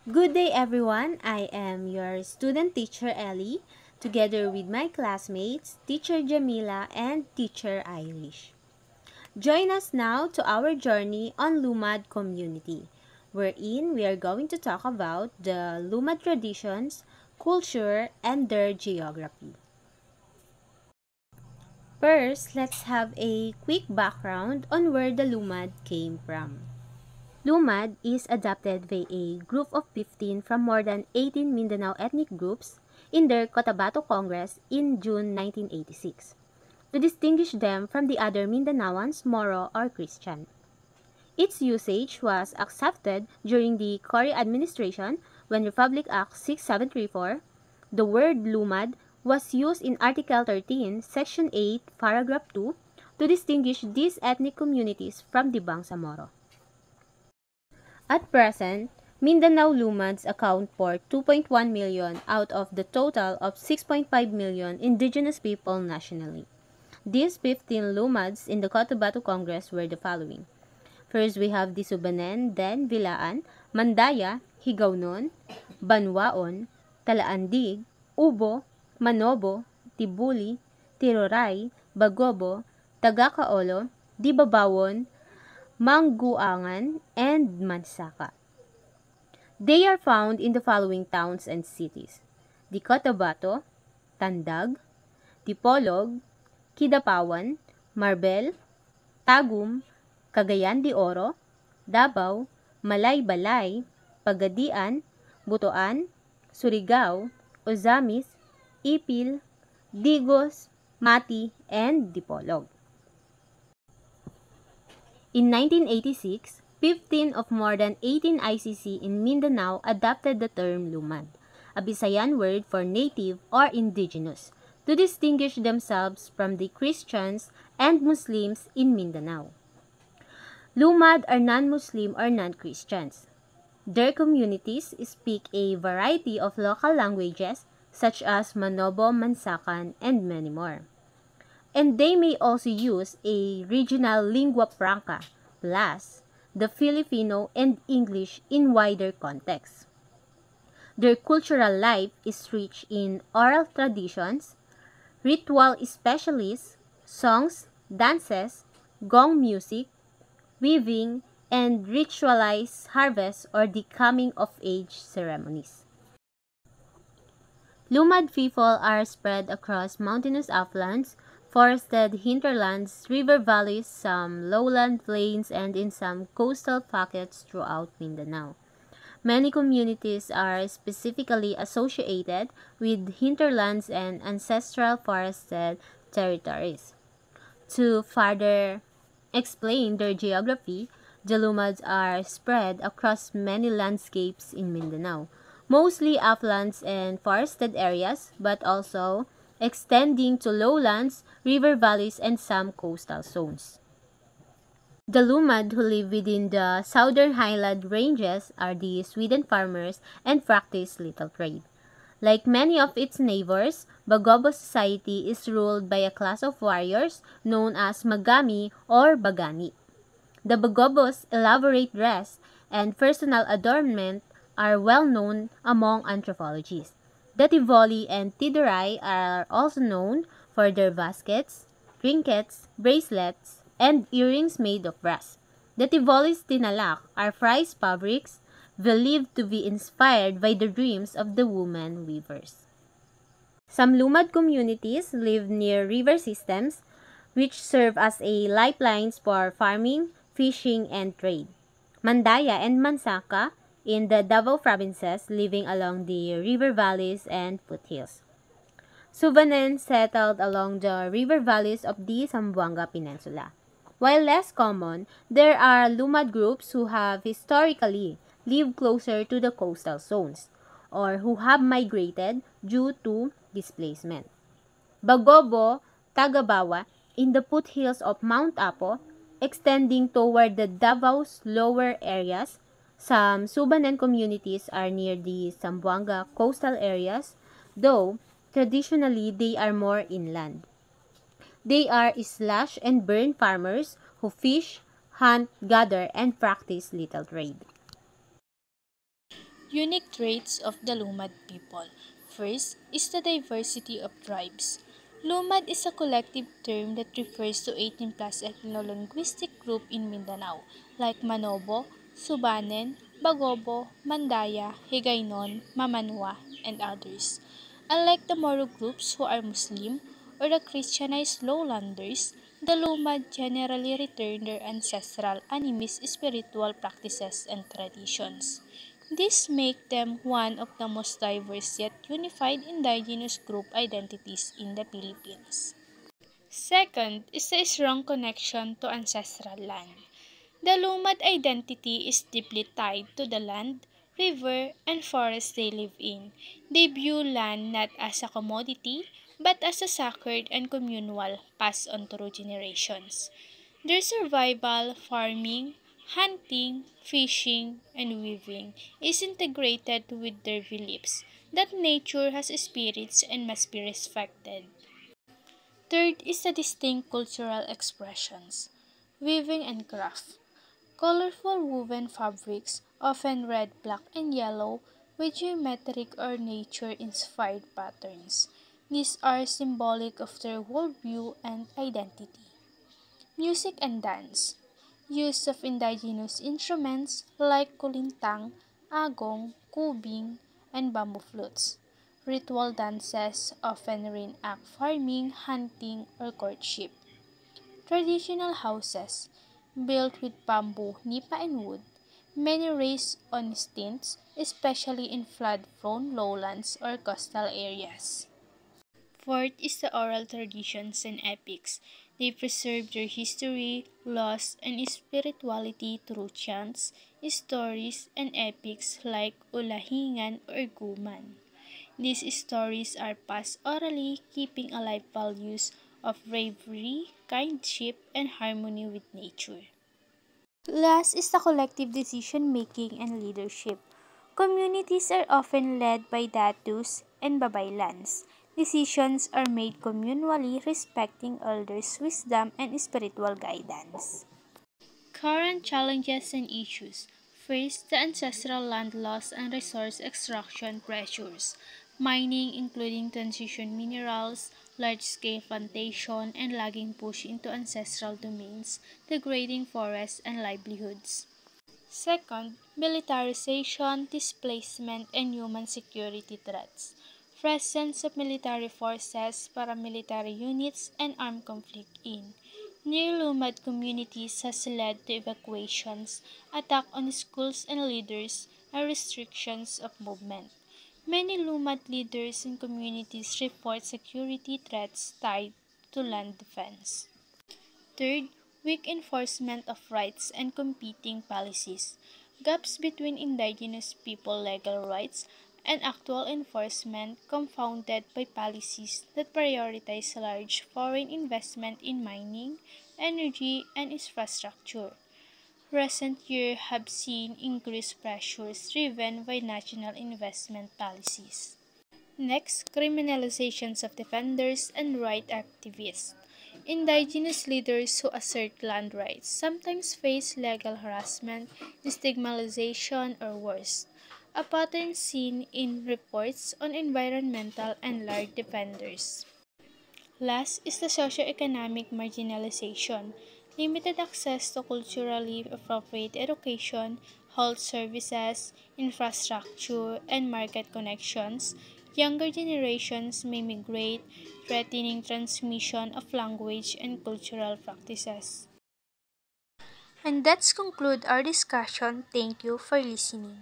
Good day everyone, I am your student teacher Ellie, together with my classmates, teacher Jamila and teacher Irish. Join us now to our journey on Lumad community, wherein we are going to talk about the Lumad traditions, culture, and their geography. First, let's have a quick background on where the Lumad came from. Lumad is adopted by a group of 15 from more than 18 Mindanao ethnic groups in their Cotabato Congress in June 1986 to distinguish them from the other Mindanaoans, Moro or Christian. Its usage was accepted during the Cory administration when Republic Act 6734. The word Lumad was used in Article 13, Section 8, Paragraph 2 to distinguish these ethnic communities from the Bangsamoro. At present, Mindanao Lumads account for 2.1 million out of the total of 6.5 million indigenous people nationally. These 15 Lumads in the Cotabato Congress were the following. First, we have the Subanen, then Vilaan, Mandaya, Higawnon, Banwaon, Talaandig, Ubo, Manobo, Tibuli, Tiroray, Bagobo, Tagakaolo, Dibabawon, Mangguangan, and Mansaka. They are found in the following towns and cities: the Cotabato, Tandag, Dipolog, Kidapawan, Marbel, Tagum, Cagayan de Oro, Davao, Malaybalay, Pagadian, Butuan, Surigao, Ozamis, Ipil, Digos, Mati, and Dipolog. In 1986, 15 of more than 18 ICC in Mindanao adopted the term Lumad, a Visayan word for native or indigenous, to distinguish themselves from the Christians and Muslims in Mindanao. Lumad are non-Muslim or non-Christians. Their communities speak a variety of local languages such as Manobo, Mansakan, and many more. And they may also use a regional lingua franca, plus the Filipino and English in wider contexts. Their cultural life is rich in oral traditions, ritual specialists, songs, dances, gong music, weaving, and ritualized harvest or the coming of age ceremonies. Lumad people are spread across mountainous uplands, forested hinterlands, river valleys, some lowland plains, and in some coastal pockets throughout Mindanao. Many communities are specifically associated with hinterlands and ancestral forested territories. To further explain their geography, the Lumads are spread across many landscapes in Mindanao, mostly uplands and forested areas, but also extending to lowlands, river valleys, and some coastal zones. The Lumad who live within the southern highland ranges are the Sweden farmers and practice little trade. Like many of its neighbors, Bagobo society is ruled by a class of warriors known as Magami or Bagani. The Bagobos' elaborate dress and personal adornment are well known among anthropologists. The Tivoli and Tiduray are also known for their baskets, trinkets, bracelets, and earrings made of brass. The Tivoli's tinalak are prized fabrics believed to be inspired by the dreams of the woman weavers. Some Lumad communities live near river systems, which serve as a lifelines for farming, fishing, and trade. Mandaya and Mansaka in the Davao provinces living along the river valleys and foothills. Subanen settled along the river valleys of the Zamboanga Peninsula. While less common, there are Lumad groups who have historically lived closer to the coastal zones or who have migrated due to displacement. Bagobo, Tagabawa, in the foothills of Mount Apo, extending toward the Davao's lower areas. Some Subanen communities are near the Zamboanga coastal areas, though traditionally they are more inland. They are slash and burn farmers who fish, hunt, gather, and practice little trade. Unique traits of the Lumad people. First is the diversity of tribes. Lumad is a collective term that refers to 18 plus ethno-linguistic group in Mindanao, like Manobo, Subanen, Bagobo, Mandaya, Higayon, Mamanwa, and others. Unlike the Moro groups who are Muslim or the Christianized lowlanders, the Lumad generally return their ancestral animist spiritual practices and traditions. This make them one of the most diverse yet unified indigenous group identities in the Philippines. Second is the strong connection to ancestral land. The Lumad identity is deeply tied to the land, river, and forest they live in. They view land not as a commodity, but as a sacred and communal passed on through generations. Their survival, farming, hunting, fishing, and weaving is integrated with their beliefs that nature has spirits and must be respected. Third is the distinct cultural expressions, weaving and craft. Colorful woven fabrics, often red, black, and yellow, with geometric or nature-inspired patterns. These are symbolic of their worldview and identity. Music and dance. Use of indigenous instruments like kulintang, agong, kubing, and bamboo flutes. Ritual dances often reenact farming, hunting, or courtship. Traditional houses, built with bamboo, nipa, and wood. Many raised on stilts, especially in flood-prone lowlands or coastal areas. Fourth is the oral traditions and epics. They preserve their history, laws, and spirituality through chants, stories, and epics like Ulahingan or Guman. These stories are passed orally, keeping alive values of bravery, kindship, and harmony with nature. Last is the collective decision making and leadership. Communities are often led by datus and babaylans. Decisions are made communally, respecting elders' wisdom and spiritual guidance. Current challenges and issues. First, the ancestral land loss and resource extraction pressures. Mining, including transition minerals, large-scale plantation, and logging push into ancestral domains, degrading forests and livelihoods. Second, militarization, displacement, and human security threats. Presence of military forces, paramilitary units, and armed conflict in near-Lumad communities has led to evacuations, attack on schools and leaders, and restrictions of movement. Many Lumad leaders and communities report security threats tied to land defense. Third, weak enforcement of rights and competing policies. Gaps between indigenous people legal rights and actual enforcement compounded by policies that prioritize large foreign investment in mining, energy, and infrastructure. Recent years have seen increased pressures driven by national investment policies. Next, criminalizations of defenders and right activists. Indigenous leaders who assert land rights sometimes face legal harassment, stigmatization, or worse, a pattern seen in reports on environmental and land defenders. Last is the socioeconomic marginalization, limited access to culturally appropriate education, health services, infrastructure, and market connections. Younger generations may migrate, threatening transmission of language and cultural practices. And that's conclude our discussion. Thank you for listening.